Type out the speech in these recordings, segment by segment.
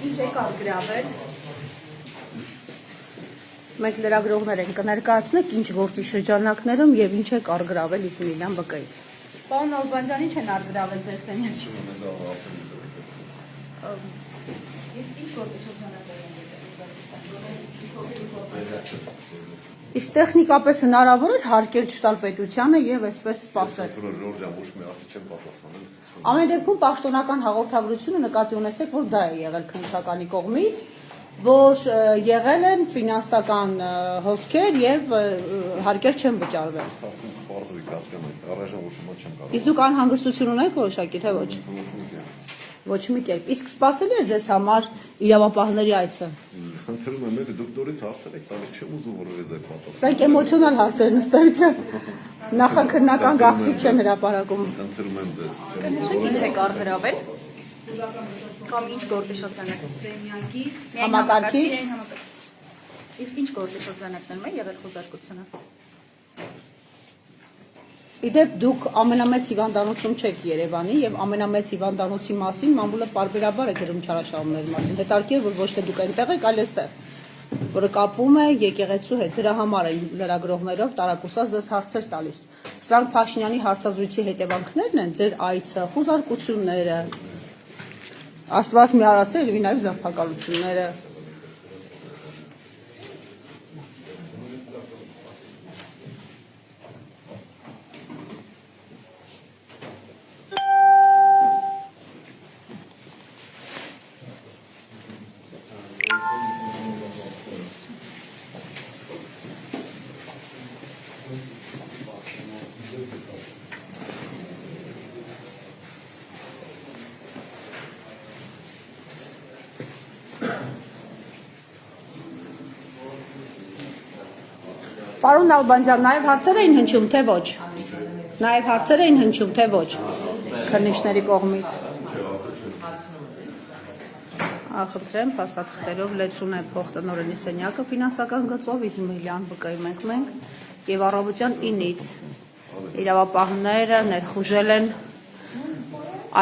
Ինչ եք արգրավել։ Մենք լրագրողներ ենք կներկայացնենք ինչ գործի շրջանակներում եւ ինչ եք արգրավել Իզմիլյան ԲԿ-ից։ Պարոն Ալբանդյան, ինչ են արգրավել ձեր սենյակից։ Իսկ ինչ գործի շրջանակներում Իսկ տեխնիկապես հնարավոր է հարկել չտալ պետությանը եւ այսպես սպասել։ Ամեն դեպքում պաշտոնական հաղորդագրությունը նկատի ունեցեք, որ դա է եղել քննչականի կողմից, որ եղել են ֆինանսական հոսքեր եւ հարկեր չեն վճարվել։ Իսկ դուք անհանգստություն ունեք որոշակի, թե ոչ։ Ոչ մի կերպ։ Իսկ սպասելի է ձեզ համար իրավապահների այցը։ Խնդրում եմ, դուք նորից հարցեր եք տալիս, չեմ ուզում որովհետեւ ձեր պատասխանը։ Սա էմոցիոնալ հարցեր նստեցան։ Նախաքննական գաղտնիք չեն հրապարակում։ Խնդրում եմ ձեզ։ Կնշեք ինչ եք արգրավել։ Կամ ինչ գործի շրջանակներում։ Սենյակից, համակարգիչ։ Իսկ ինչ գործի շրջանակներում է եղել խոզարկությունը։ Իդեպ դուք ամենամեծ հիվանդանոցում չեք Երևանի եւ ամենամեծ հիվանդանոցի մասին մամուլը պարբերաբար է գրում չարաշահումների մասին։ Հետարքեր որ ոչ թե դուք այնտեղ եք, այլ այստեղ, որը կապվում է եկեղեցու հետ։ Դրա համար են լրագրողներով տարակուսած ձեզ հարցեր տալիս։ Սրանք Փաշինյանի հարցազրույցի հետևանքներն են, ձեր այցը, խոզարկությունները, Աստված մի արասել եւ նաեւ զարփակալությունները։ Պարոն Ալբանդյան, նաև հարցեր էին հնչում, թե ոչ։ Նաև հարցեր էին հնչում, թե ոչ։ Քննիչների կողմից։ Խնդրեմ, փաստաթղթերով լեցուն է փոխտնօրենի սենյակը ֆինանսական գծով Իզմիլյան ԲԿ-ի մենք եւ առավոտյան 9-ից իրավապահները ներխուժել են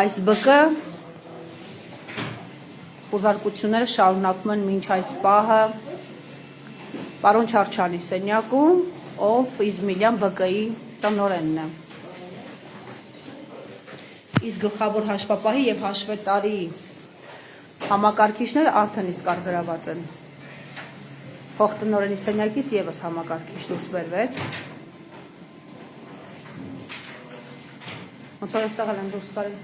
այս ԲԿ խոզարկությունները շարունակում են մինչ այս պահը Պարոն Չարչյանի սենյակում, ով Իզմիլյան ԲԿ-ի տնօրենն է։ Իսկ գլխավոր հաշվապահի եւ հաշվետարի համակարգիչները արդեն իսկ արգրաված են։ Փոխտնօրենի սենյակից եւս համակարգիչ դուրս բերվեց։ Ոնց որ այստեղ են դուրս գալի։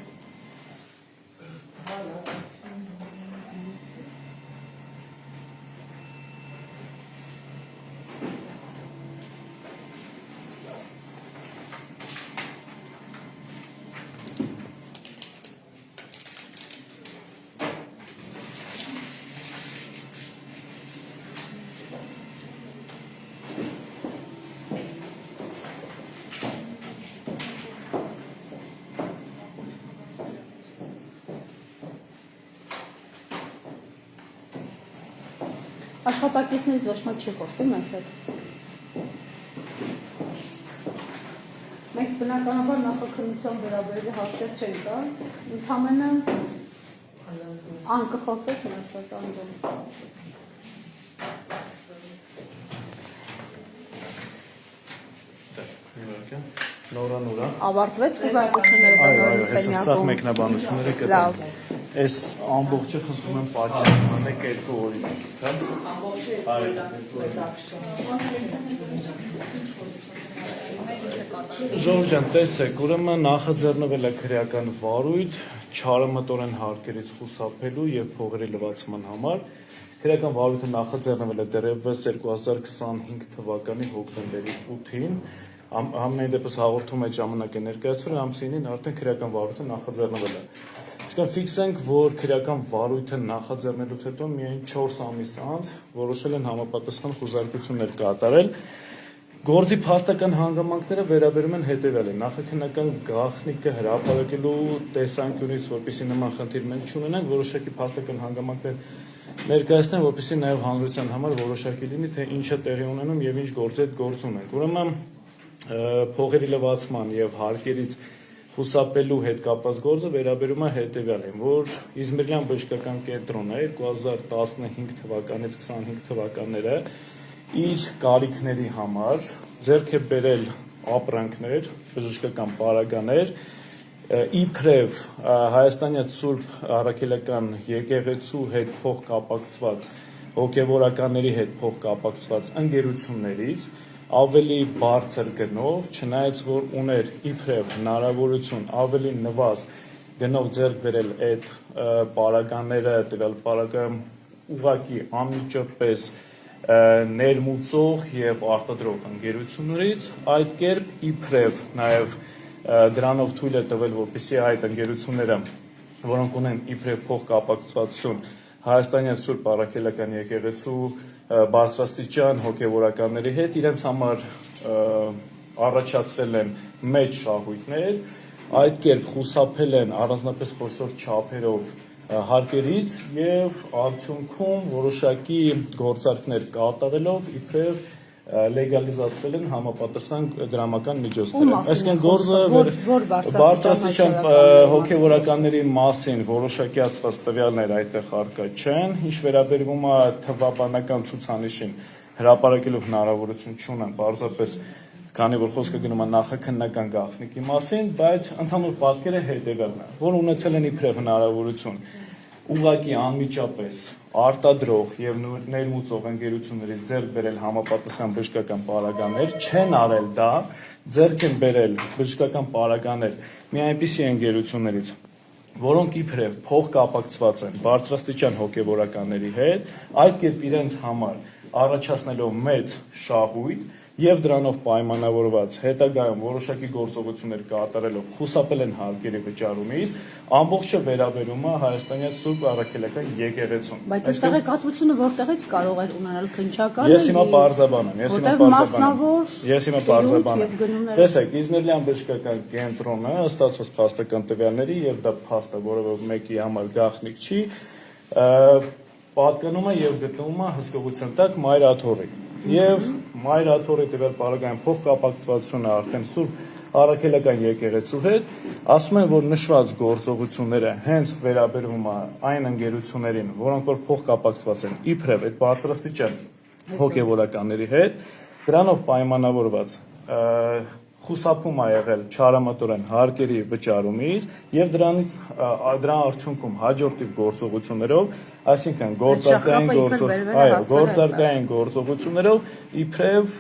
Աշխատակիցներից ոչ մեկ չի խոսում այս հետ։ Մենք բնականաբար նախաքննության վերաբերյալ հարցեր չենք տա, ընդհանրապես անկխոսեց մեզ հետ անդում։ Նորա։ Ավարտվեց խոզարկությունները տնօրենի սենյակում։ Սա մեկնաբանությունները կտան։ Այս ամբողջը խնդրում եմ պատճառանեք երկու օրինակից, հա։ Ժորժ ջան, տեսեք, ուրեմն նախաձեռնվել է քրեական վարույթ չարամտորեն հարկերից խուսափելու եւ փողերի լվացման համար։ Քրեական վարույթը նախաձեռնվել է դեռևս 2025 թվականի հոկտեմբերի 8-ին։ Ամեն դեպս հաղորդում այդ ժամանակ է ներկայացվել, ամսինին արդեն քրեական վարույթը նախաձեռնվել է։ Իսկ ֆիքսենք, որ քրեական վարույթը նախաձեռնելուց հետո միայն 4 ամիս անց որոշել են համապատասխան խոզարկություններ կատարել։ Գործի փաստական հանգամանքները վերաբերում են հետևյալին. նախաքննական գաղտնիքը հրապարակելու տեսանկյունից, որպեսզի նման խնդիր մենք չունենանք, որոշակի փաստական հանգամանքներ ներկայացնեն, որպեսզի նաև հանրության համար որոշակի լինի, թե ինչ է տեղի ունենում եւ ինչ գործ է գործ ունենք։ Ուրեմն փողերի լվացման եւ հարկերից խուսափելու հետ կապված գործը վերաբերում է հետևյալին, որ Իզմիրյան բժշկական կենտրոնը 2015 թվականից 25 թվականները իր կարիքների համար ձեռք է բերել ապրանքներ, բժշկական պարագաներ, իբրև Հայաստանյան Սուրբ Առաքելական եկեղեցու հետ փոխկապակցված հոգևորականների հետ փոխկապակցված ընկերություններից ավելի բարձր գնով, չնայած որ ուներ իբրև հնարավորություն ավելի նվազ գնով ձեռք բերել այդ պարագաները, տվյալ պարագայում ուղղակի անմիջապես ներմուծող եւ արտադրող ընկերություններից, այդ կերպ իբրև նաեւ դրանով թույլ է տվել, որպեսզի այդ ընկերությունները, որոնք ունեն իբրև փոխկապակցվածություն Հայաստանյան Սուրբ Առաքելական եկեղեցու բարձրաստիճան հոգևորականների հետ իրենց համար առաջացրել են մեծ շահույթներ, այդ կերպ խուսափել են առանձնապես խոշոր չափերով հարկերից եւ արդյունքում որոշակի գործարքներ կատարելով իբրև լեգալիզացրել են համապատասխան դրամական միջոցները։ Այսինքն գործը բարձրաստիճան հոգևորականների մասին որոշակիացված տվյալներ այդտեղ առկա չեն, ինչ վերաբերվում է թվաբանական ցուցանիշին հրապարակելու հնարավորություն չունեն, պարզապես քանի որ խոսքը գնում է նախաքննական գաղտնիքի մասին, բայց ընդհանուր պատկերը հետևյալն է, որ ունեցել են իբրև հնարավորություն ուղղակի անմիջապես արտադրող եւ ներմուծող ընկերություններից ձեռք բերել համապատասխան բժշկական պարագաներ, չեն արել դա, ձեռք են բերել բժշկական պարագաներ մի այնպիսի ընկերություններից, որոնք իբրև փոխկապակցված են բարձրաստիճան հոգևորականների հետ, այդ կերպ իրենց համար առաջացնելով մեծ շահույթ եւ դրանով պայմանավորված հետագայում որոշակի գործողություններ կատարելով խուսափել են հարկերի վճարումից, ամբողջը վերաբերում է Հայաստանյան Սուրբ Առաքելական եկեղեցուն։ Բայց այստեղ կատվությունը որտեղից կարող է ունենալ քննչականը։ Ես հիմա պարզաբանեմ, Տեսեք, Իզմիրյան բժշկական կենտրոնը ստացված փաստական տվյալների եւ դա փաստը, որը մեկի համար գաղտնիք չի, պատկանում է եւ գտնվում է հսկողության տակ Մայր Աթոռի։ Եվ Մայր Աթոռի տվյալ պարագայում փոխկապակցվածությունը արդեն Սուրբ Առաքելական եկեղեցու հետ, ասում են, որ նշված գործողությունները հենց վերաբերվում է այն ընկերություններին, որոնք որ փոխկապակցված են իբրև այդ բարձրաստիճան հոգևորականների հետ, դրանով պայմանավորված խուսափում է եղել չարամատորեն հարկերի վճարումից եւ դրա արդյունքում հաջորդիվ գործողություններով, այսինքն գործարկային գործողություններով իբրև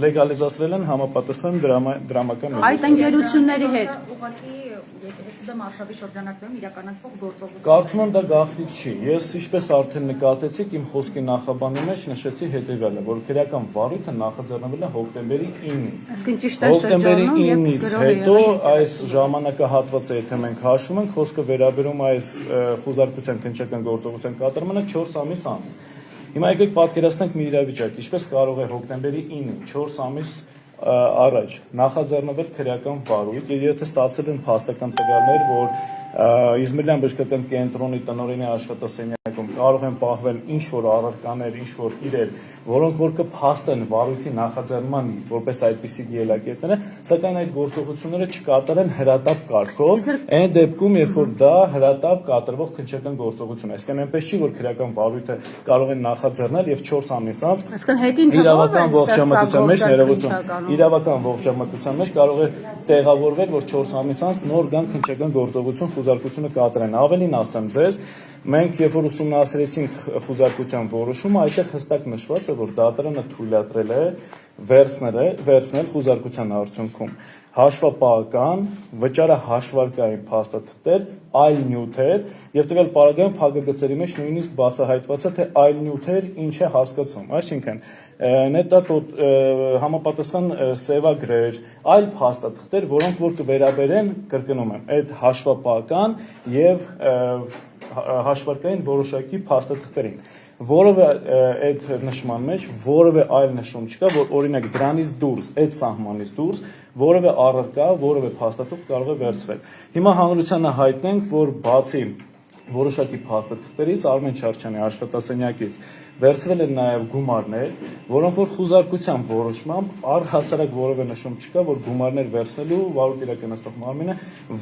լեգալիզացրել են համապատասխան դրամական այդ ընկերությունների հետ ուղղակի եկեղեցու դեմ արշավի շրջանակներում իրականացվող գործողություն։ Կարծում եմ դա գաղտնիք չի։ Ես ինչպես արդեն նկատեցիք, իմ խոսքի նախաբանի մեջ նշեցի հետևյալը, որ քրեական վարույթը նախաձեռնվել է հոկտեմբերի 9-ին։ Այսինքն ճիշտ է Հոկտեմբերի 9-ից հետո այս ժամանակահատվածը, եթե մենք հաշվում ենք, խոսքը վերաբերում է այս խուզարկության քննչական գործողության կատարմանը 4 ամիս անց։ Հիմա եկեք պատկերացնենք մի իրավիճակ, ինչպես կարող է հոկտեմբերի 9-ին 4 ամիս առաջ նախաձեռնվել քրեական վարույթ եւ եթե ստացել են փաստական տվյալներ, որ Իզմիրյան բժշկական կենտրոնի տնօրենի աշխատասենյակում կարող են պահվել ինչ որ առարկաներ, ինչ որ իրեր, որոնք որ կփաստեն վարույթի նախաձեռնման որպես այդպիսի ելակետները, սակայն այդ գործողությունները չկատարեն հրատապ կարգով, այն դեպքում, երբ որ դա հրատապ կատարվող քննչական գործողություն է, այսինքն այնպես չի, որ քրեական վարույթը կարող են նախաձեռնել եւ 4 ամիս անց իրավական ողջամտության մեջ կարող է տեղավորվել, որ 4 ամիս անց նոր գան քննչական գործողություն խուզարկությունը կատարեն։ Ավելին ասեմ ձեզ, մենք երբ որ ուսումնասիրեցինք խուզարկության որոշումը, այդտեղ հստակ նշված է, որ դատարանը թույլատրել է վերցնել խուզարկության արդյունքում հաշվապահական, վճարը հաշվարկային փաստաթղթեր, այլ նյութեր եւ տվյալ պարագայում փակագծերի մեջ նույնիսկ բացահայտված է, թե այլ նյութեր ինչ է հասկացում, այսինքն նետա համապատասխան սևագրեր, այլ փաստաթղթեր, որոնք որ կվերաբերեն, կրկնում եմ, այդ հաշվապահական եւ հաշվարկային որոշակի փաստաթղթերին, որովը այդ նշման մեջ որևէ այլ նշում չկա, որ օրինակ դրանից դուրս, այդ սահմանից դուրս որևէ առարկա, որևէ փաստաթուղթ կարող է վերցվել։ Հիմա հանրությանը հայտնենք, որ բացի որոշակի փաստաթղթերից Արմեն Չարչյանի աշխատասենյակից վերցվել են նաև գումարներ, որոնք որ խուզարկությամբ որոշմամբ առհասարակ որևէ նշում չկա, որ գումարներ վերցնելու վարույթ իրականացնող մարմինը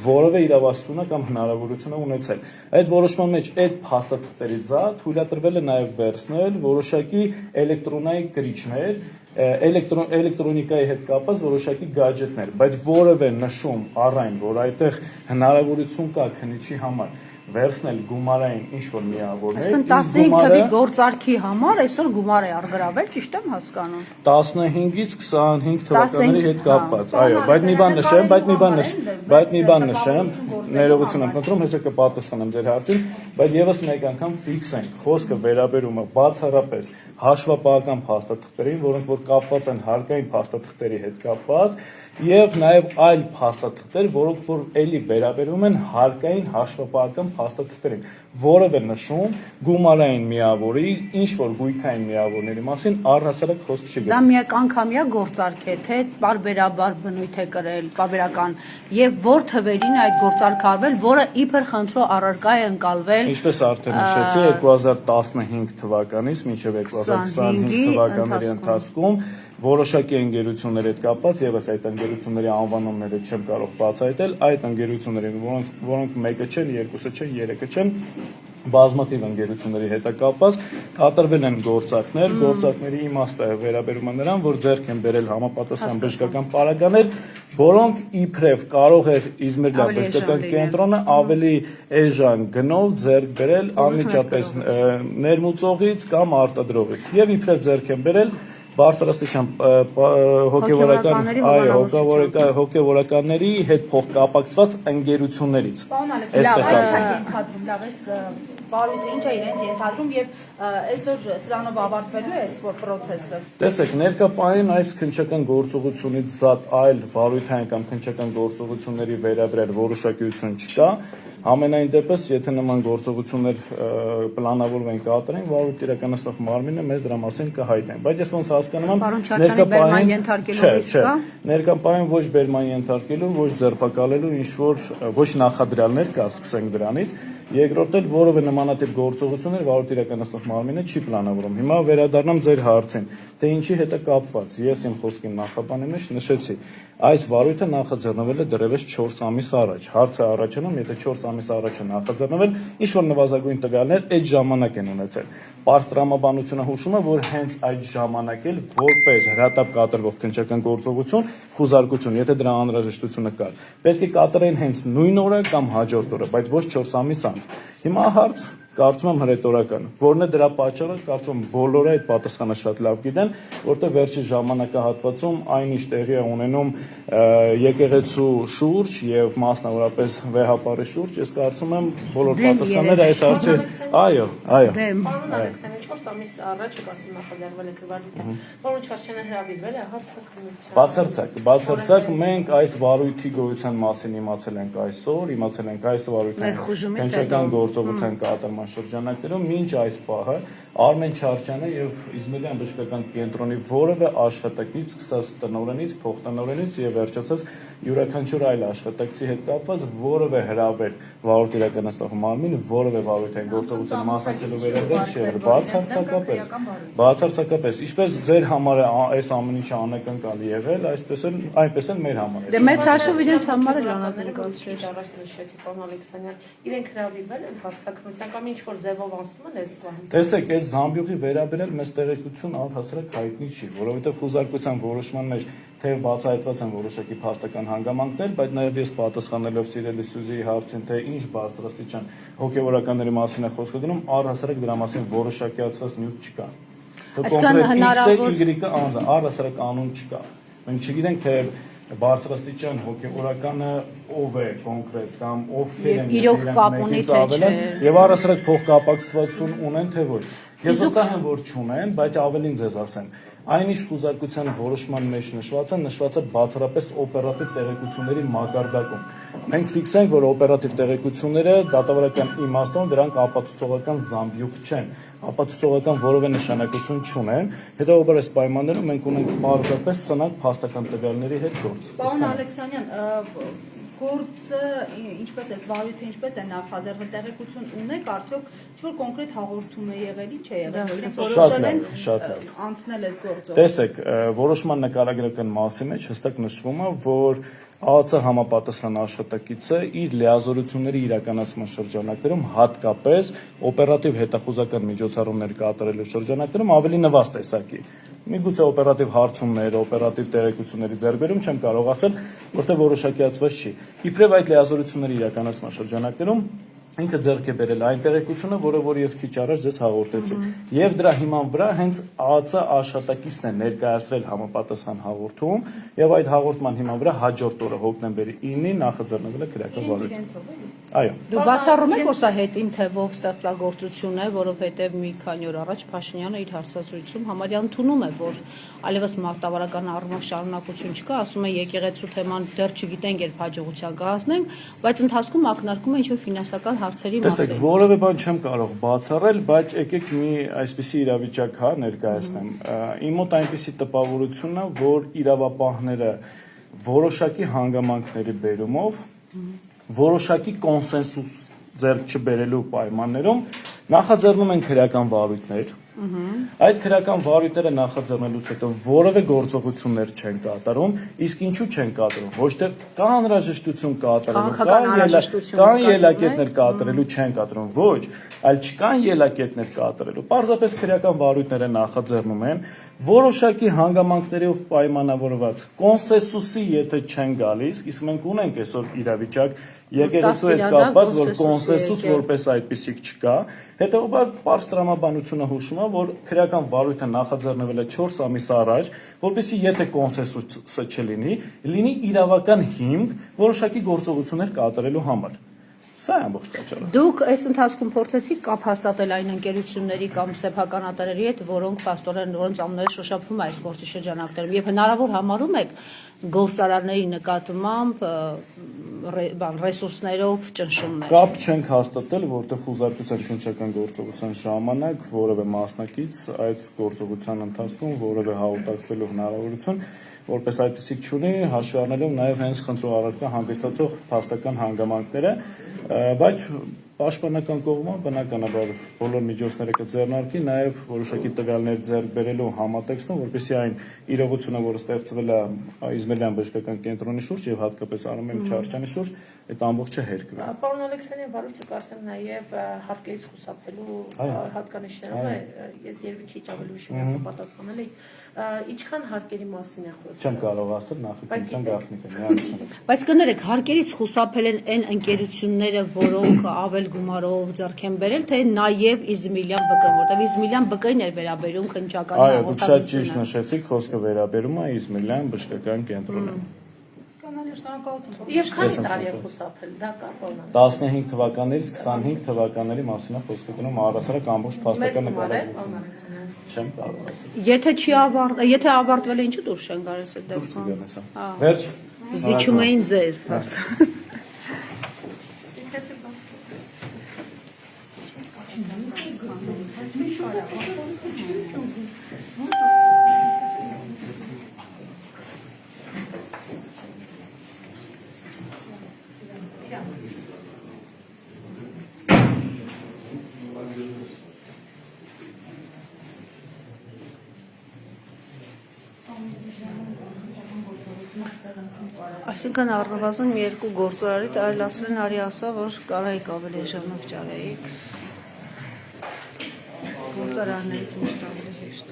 որևէ իրավասությունը կամ հնարավորություն է ունեցել։ Այդ որոշման մեջ այդ փաստաթղթերից թույլատրվել է նաև վերցնել որոշակի էլեկտրոնային կրիչներ, էլեկտրոնիկայի հետ կապված որոշակի գադջետներ, բայց որևէ նշում առայն, որ այդտեղ հնարավորություն կա քննիչի համար վերցնել գումարային ինչ-որ միավորներ, Այսինքն 15 թվի գործարքի համար այսօր գումար է առգրավել, ճիշտ եմ հասկանում։ 15-ից 25 թվականների հետ կապված, այո, բայց մի բան նշեմ, ներողություն եմ խնդրում, հեսա կպատասխանեմ ձեր հարցին, բայց եւս մեկ անգամ ֆիքսենք, խոսքը վերաբերում է բացառապես հաշվապահական փաստաթղթերին, որոնք որ կապված են հարկային փաստաթղթերի հետ կապված, եւ նաեւ այլ փաստաթղթեր, որոնք որ էլի վերաբերում են հարկային հաշվապահական փաստաթղթերին, որևէ նշում գումարային միավորի, ինչ որ գույքային միավորների մասին առհասարակ խոսք չի գնում։ Դա միակ անգամյա գործարք է, թե պարբերաբար բնույթ է կրել, պարբերական, եւ որ թվերին այդ գործարքը արվել, որը իբր խնդրո առարկա է ընկալվել։ Ինչպես արդեն նշեցի, 2015 թվականից մինչև 2025 թվականների ընթացքում որոշակի ընկերություններ հետ կապված, եւս այդ ընկերությունների անվանումները չեմ կարող բացահայտել, այդ ընկերություններին, որոնք մեկը չեն, երկուսը չեն, երեքը չեն, բազմաթիվ ընկերությունների հետ կապված կատարվել են գործարքներ, գործարքների իմաստը վերաբերում է նրան, որ ձեռք են բերել համապատասխան բժշկական պարագաներ, որոնք իբրև կարող էր Իզմիրլա բժշկական կենտրոնը ավելի էժան գնով ձեռք բերել անմիջապես ներմուծողից կամ արտադրողից, եւ իբրև ձեռք են բերել բարձրաստիճան հոգևորականների հետ փոխկապակցված ընկերություններից։ Այսպես ասեմ, բարույթը ինչ է իրենց ենթադրում եւ այսօր սրանով ավարտվելու է այս process-ը։ Տեսեք, ներկայապահին այս քննչական գործողությունից զատ այլ վարույթային կամ քննչական գործողությունների վերաբերյալ որոշակիություն չկա։ Ամենայն դեպս, եթե նման գործողություններ պլանավորվեն կատարեն, վարույթ իրականացնող մարմինը մեզ դրա մասին կհայտնեն։ Բայց ես ոնց հասկանում եմ, ներկայապահին ոչ բերման ենթարկելու, ոչ ձերբակալելու ինչ որ ոչ նախադրյալներ կա, սկսենք դրանից։ Երկրորդ էլ որևէ նմանատիպ գործողություններ վարույթ իրականացնող մարմինը չի պլանավորում։ Հիմա վերադառնամ ձեր հարցին, թե ինչի հետ է կապված։ Ես իմ խոսքի նախաբանի մեջ նշեցի, այս վարույթը նախաձեռնվել է դեռևս 4 ամիս առաջ։ Հարցը առաջանում, եթե 4 ամիս առաջ է նախաձեռնվել, ինչ որ նվազագույն տվյալներ այդ ժամանակ են ունեցել։ Պարստրամաբանությունը հուշում է, որ հենց այդ ժամանակ էլ որպես հրատապ կատարվող քննչական գործողություն, խուզարկություն, եթե դրա անհրաժեշտությունը կար, պետք է կատարեն հենց նույն օրը կամ հաջորդ օրը, բայց ոչ 4 ամիս անց։ Հիմա հարց կարծում եմ հրետորական, որն է դրա պատճառը, կարծում եմ բոլորը այդ պատասխանը շատ լավ գիտեն, որտեղ վերջի ժամանակահատվածում այնինչ տեղի է ունենում եկեղեցու շուրջ եւ մասնավորապես վեհապարի շուրջ, ես կարծում եմ բոլոր պատասխանները այս հարցի, այո։ Պարոն Ալեքսանդր, 4 ամիս առաջ կարծում նախաձեռնվել է վարույթը, պարոն Չարչյանը հրավիրվել է հարցակնության։ Բացարձակ մենք այս վարույթի գոյության մասին իմացել ենք այս վարույթի քննչական գործողության կատարման շրջանակներում մինչ այս պահը Արմեն Չարչյանը եւ Իզմիրլյան բժշկական կենտրոնի որևէ աշխատակից, սկսած տնօրենից, փոխտնօրենից եւ վերջացած յուրաքանչյուր այլ աշխատակցի հետ կապված որևէ հրավեր վարույթ իրականացնող մարմին որևէ վարույթային գործողության մասնակցելու վերաբերյալ չէ, բացարձակապես, ինչպես ձեր համար այս ամեն ինչը անակնկալ եղել, այնպես էլ մեր համար է։ Դե մեծ հաշվով իրենց համար էլ անակնկալ չէ։ Առաջ նշեցի, պարոն Ալեքսանդյան, իրենք հրավիրվել են հարցակնության կամ ինչ որ ձևով անցնում են այս բանը։ Տեսեք, այս զամբյուղի վերաբերյալ մեծ տեղեկություն առհասարակ հայտնի չի, որովհետև խուզարկության որոշման մեջ թե բացահայտված են որոշակի փաստական հանգամանքներ, բայց նաև ես պատասխանելով սիրելի Սյուզիի հարցին, թե ինչ բարձրաստիճան հոգևորականների մասին է խոսքը գնում, առհասարակ դրա մասին որոշակիացված նյութ չկա։ Կոնկրետ առհասարակ անուն չկա։ Մենք չգիտենք, թե բարձրաստիճան հոգևորականը ով է կոնկրետ կամ ովքեր են իրոք կապ ունի թե չէ, եւ առհասարակ փոխկապակցվածություն ունեն թե ոչ։ Ես վստահ եմ, որ չունեն, բայց ավելին ձեզ ասեմ, այնինչ խուզարկության որոշման մեջ նշված է բացառապես օպերատիվ տեղեկությունների մակարդակում։ Մենք ֆիքսենք, որ օպերատիվ տեղեկությունները դատավարական իմաստով դրանք ապացուցողական զամբյուղ չեն, ապացուցողական որևէ նշանակություն չունեն, հետեւաբար այս պայմաններում մենք ունենք պարզապես սնանկ փաստական տվյալների հետ գործ։ Պարոն Ալեքսանդյան, Գործը ինչպես է վարույթը ինչպես է նախաձեռնել տեղեկություն ունեք արդյոք ինչ-որ կոնկրետ հաղորդում է եղել ի՞նչ է եղել օրինակ որոշել են անցնել այս գործով Տեսեք, որոշման նկարագրական մասի մեջ հստակ նշվում է, որ ԱԱՑ համապատասխան աշխատակիցը իր լիազորությունների իրականացման շրջանակներում հատկապես օպերատիվ հետախուզական միջոցառումներ կատարելու շրջանակներում ավելի նվազ տեսակի Միգուցե օպերատիվ հարցումներ, օպերատիվ տեղեկությունների ձեռքբերում չեմ կարող ասել, որտեղ որոշակիացված չի։ Իբրև այդ լիազորությունների իրականացման շրջանակներում ինքը ձեռք է բերել այն տեղեկությունը, որ ես քիչ առաջ ձեզ հաղորդեցի։ Եվ դրա հիման վրա հենց ԱԱՑ աշխատակիցն է ներկայացրել համապատասխան հաղորդում, եւ այդ հաղորդման հիման վրա հաջորդ օրը հոկտեմբերի 9-ին նախաձեռնվել է քրեական վարույթ։ Այո։ Դու բացառում եք, որ սա հետին թվով ստեղծագործություն է, որովհետև մի քանի օր առաջ Փաշինյանը իր հարցազրույցում համարյա ընդունում է, որ այլևս մարտավարական առումով շարունակություն չկա, ասում է եկեղեցու թեման դեռ չգիտենք երբ հաջողության կհասնենք, բայց ընթացքում ակնարկում է ինչ-որ ֆինանսական հարցերի մասին։ Տեսեք, որևէ բան չեմ կարող բացառել, բայց եկեք մի այսպիսի իրավիճակ ներկայացնեմ։ Իմ մոտ այնպիսի տպավորություն է, որ իրավապահները որոշակի հանգամանքների բերումով որոշակի կոնսենսուս ձեռք չբերելու պայմաններում նախաձեռնում են քրեական վարույթներ Այդ քրեական վարույթները նախաձեռնելուց հետո որևէ գործողություններ չեն կատարում, իսկ ինչու չեն կատարում, ոչ թե կա անհրաժեշտություն կատարելու, կան ելակետներ կատարելու չեն կատարում, ոչ, այլ չկան ելակետներ կատարելու, պարզապես քրեական վարույթները նախաձեռնում են, որոշակի հանգամանքներով պայմանավորված կոնսենսուսի եթե չեն գալիս, իսկ մենք ունենք այսօր իրավիճակ եկեղեցու հետ կապված, որ կոնսենսուս որպես այդպիսիք չկա, հետևաբար պարզ տրամաբանությունը հուշում է, որ քրեական վարույթը նախաձեռնվել է 4 ամիս առաջ, որպեսզի եթե կոնսենսուսը չլինի, լինի իրավական հիմք որոշակի գործողություններ կատարելու համար։ Սա է ամբողջ պատճառը։ Դուք այս ընթացքում փորձեցիք կապ հաստատել այն ընկերությունների կամ սեփականատերերի հետ, որոնք փաստորեն որոնց անունները շոշափվում է այս գործի շրջանակներում, եւ հնարավոր համարում եք գործարարների նկատմամբ ռեսուրսներով ճնշումներ։ Կապ չենք հաստատել, որտեղ խուզարկության քննչական գործողության ժամանակ որևէ մասնակից այդ գործողության ընթացքում որևէ հաղորդակցվելու հնարավորություն որպես այդպիսիք չունի, հաշվի առնելով նաև հենց խնդրող առարկա հանդիսացող փաստական հանգամանքները, բայց պաշտպանական կողմը բնականաբար բոլոր միջոցները կձեռնարկի նաև որոշակի տվյալներ ձեռք բերելու համատեքստում, որպեսզի այն իրողությունը, որը ստեղծվել է Իզմայելյան բժշկական կենտրոնի շուրջ եւ հատկապես Արամել Չարչյանի շուրջ, այդ ամբողջը հերկվի։ Պարոն Ալեքսանյան, վարույթը կարծեմ նաև հարկերից խուսափելու հատկանիշներով է, ես երևի քիչ ավելի ուշ միացա պատասխանել էի, ինչքան հարկերի մասին է խոսքը։ Չեմ կարող ասել նախաքննության գաղտնիքը միանշանակ։ Բայց կներեք, հարկերից խուսափել են այն ընկերությունները, որոնք ավել գումարով ձեռք են բերել, թե նաև Իզմայելյան ԲԿ-ն, որտեղ Իզմայելյան ԲԿ-ին էր վերաբերում քննչականի Այո, դուք շատ ճիշտ նշեցիք, խոսքը վերաբերում է Իզմայելյան բժշկական կենտրոնին։ Եվ քանի տարի է խուսափել, դա կա պարոն։ 15 թվականներից 25 թվականների մասին է խոսքը գնում առասարակ ամբողջ փաստական նկարագրություն։ Չեմ կարող ասել։ Եթե ավարտվել է, ինչու դուրս չեն գալիս այդ դեպքում։ Վերջ։ Զիջում էին ձեզ, հասա։ Այսինքն առնվազն մի երկու գործարարի տարել ասել են արի ասա, որ կարայիք ավելի ժամանակ ճարայիք։ Գործարարներից միշտ ավելի հեշտ։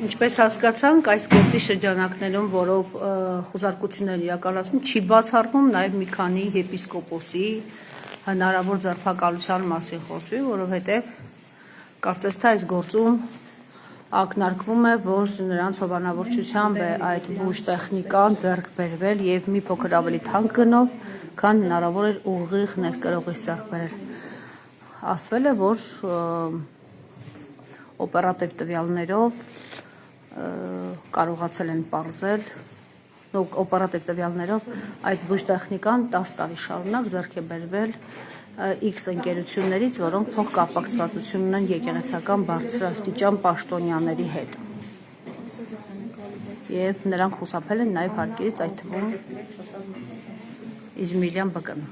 Ինչպես հասկացանք, այս գործի շրջանակներում, որով խուզարկություններ իրականացնում, չի բացառվում նաև մի քանի եպիսկոպոսի հնարավոր ձերբակալության մասին խոսվի, որովհետև կարծես թե այս գործում ակնարկվում է, որ նրանց հովանավորչությամբ է այդ բուժ տեխնիկան ձեռք բերվել եւ մի փոքր ավելի թանկ գնով, քան հնարավոր էր ուղիղ ներկրողից ձեռք բերել։ Ասվել է, որ օպերատիվ տվյալներով կարողացել են պարզել օպերատիվ տվյալներով այդ բուժտեխնիկան 10 տարի շարունակ ձեռք է բերվել X ընկերություններից, որոնք փոխկապակցվածություն ունեն եկեղեցական բարձրաստիճան պաշտոնյաների հետ։ Եվ նրանք խուսափել են նաև հարկերից, այդ թվում Իզմիլյան ԲԿ-ն։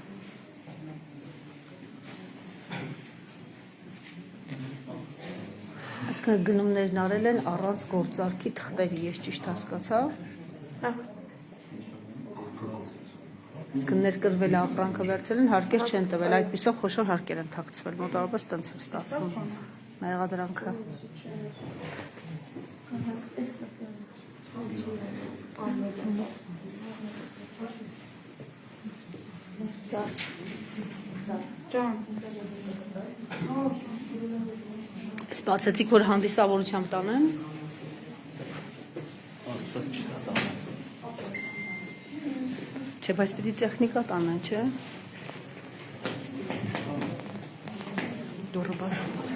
Այսինքն գնումներն արել են առանց գործարքի թղթերի, ես ճիշտ հասկացա։ Այսինքն ներկրվել է ապրանքը վերցել են, հարկեր չեն տվել, այդպիսով խոշոր հարկեր են թաքցվել, մոտավորապես տենց է ստացվում մեղադրանքը։ Սպասեցիք, որ հանդիսավորությամբ տանեմ։ Չէ, բայց պիտի տեխնիկա տանեն, չէ։ Դուրը բացվեց։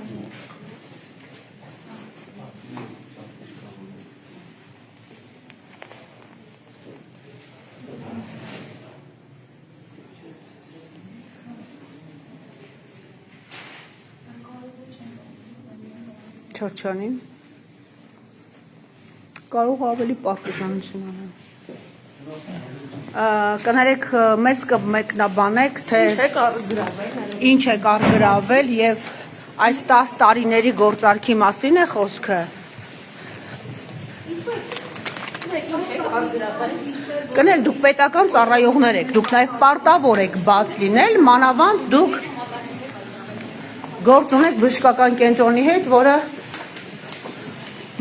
Չարչանին կարող ավելի պարտիզանություն անեն։ Կներեք մեզ կմեկնաբանեք, թե ինչ է կարգրավել եւ այս 10 տարիների գործարքի մասին է խոսքը։ Կներեք, դուք պետական ծառայողներ եք, դուք նաեւ պարտավոր եք բաց լինել, մանավանդ դուք գործ ունեք բժշկական կենտրոնի հետ, որը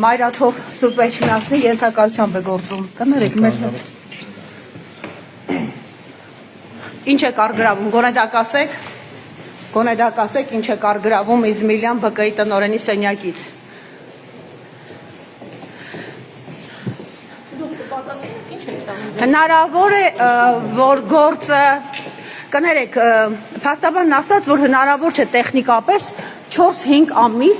Մայրաթով Սուրբ Էջմիածնի ենթակայությամբ է գործում։ Կներեք, մեր ինչ է կարգրավում, գոնե դա կասեք, ինչ է կարգրավում Իզմիլյան ԲԿ-ի տնօրենի սենյակից։ Հնարավոր է, որ գործը, կներեք, փաստաբանն ասաց, որ հնարավոր չէ տեխնիկապես 4-5 ամիս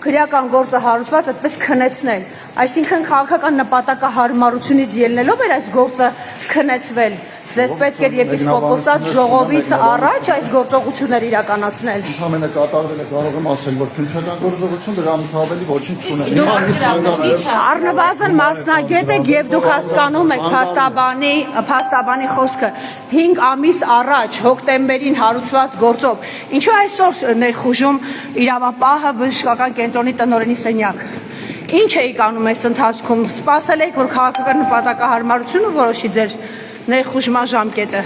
քրեական գործը հարուցված այդպես քնեցնել, այսինքն քաղաքական նպատակահարմարությունից ելնելով էր այս գործը քնեցվել, ձեզ պետք էր եպիսկոպոսած ժողովից առաջ այս գործողությունները իրականացնել։ Ընդհանրապես կատարվել է, կարող եմ ասել, որ քննչական գործողություն դրանից ավելի ոչինչ չունի։ Առնվազն մասնագետ եք եւ դուք հասկանում եք փաստաբանի խոսքը 5 ամիս առաջ հոկտեմբերին հարուցված գործով, ինչու այսօր ներխուժում իրավապահը բժշկական կենտրոնի տնօրենի սենյակ։ Ինչ էիք անում այս ընթացքում, սպասել եք, որ քաղաքական նպատակահարմարությունը որոշի ձեր ներխուժման ժամկետը։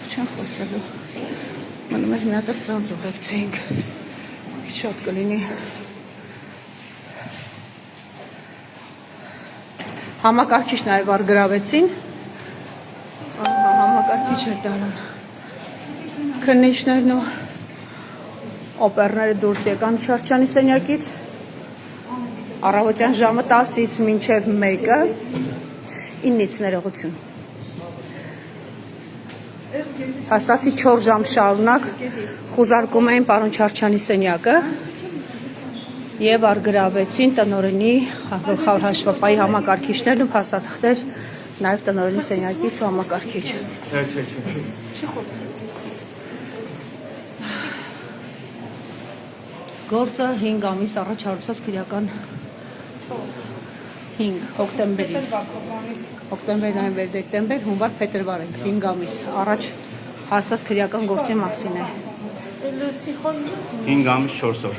Չեն խոսելու։ Մնում էր մի հատ սրանց ուղեկցեինք։ Շատ կլինի։ Համակարգիչ նաև արգրավեցին։ Համակարգիչ էր դարան։ Քննիչներն ու օպերները դուրս եկան Չարչյանի սենյակից առավոտյան ժամը 10-ից մինչև 1-ը 9-ից ներողություն։ Հաստացի 4 ժամ շարունակ խուզարկում էին պարոն Չարչյանի սենյակը եւ արգրավեցին տնօրենի գլխավոր հաշվապահի համակարգիչներն ու փաստաթղթեր նաեւ տնօրենի սենյակից ու համակարգիչ։ Գործը 5 ամիս առաջ հարուցված քրեական 5 հոկտեմբերի հոկտեմբեր, նոյեմբեր, դեկտեմբեր, հունվար, փետրվար ենք 5 ամիս առաջ հարուցված քրեական գործի մասին է։ 5 ամիս 4 օր։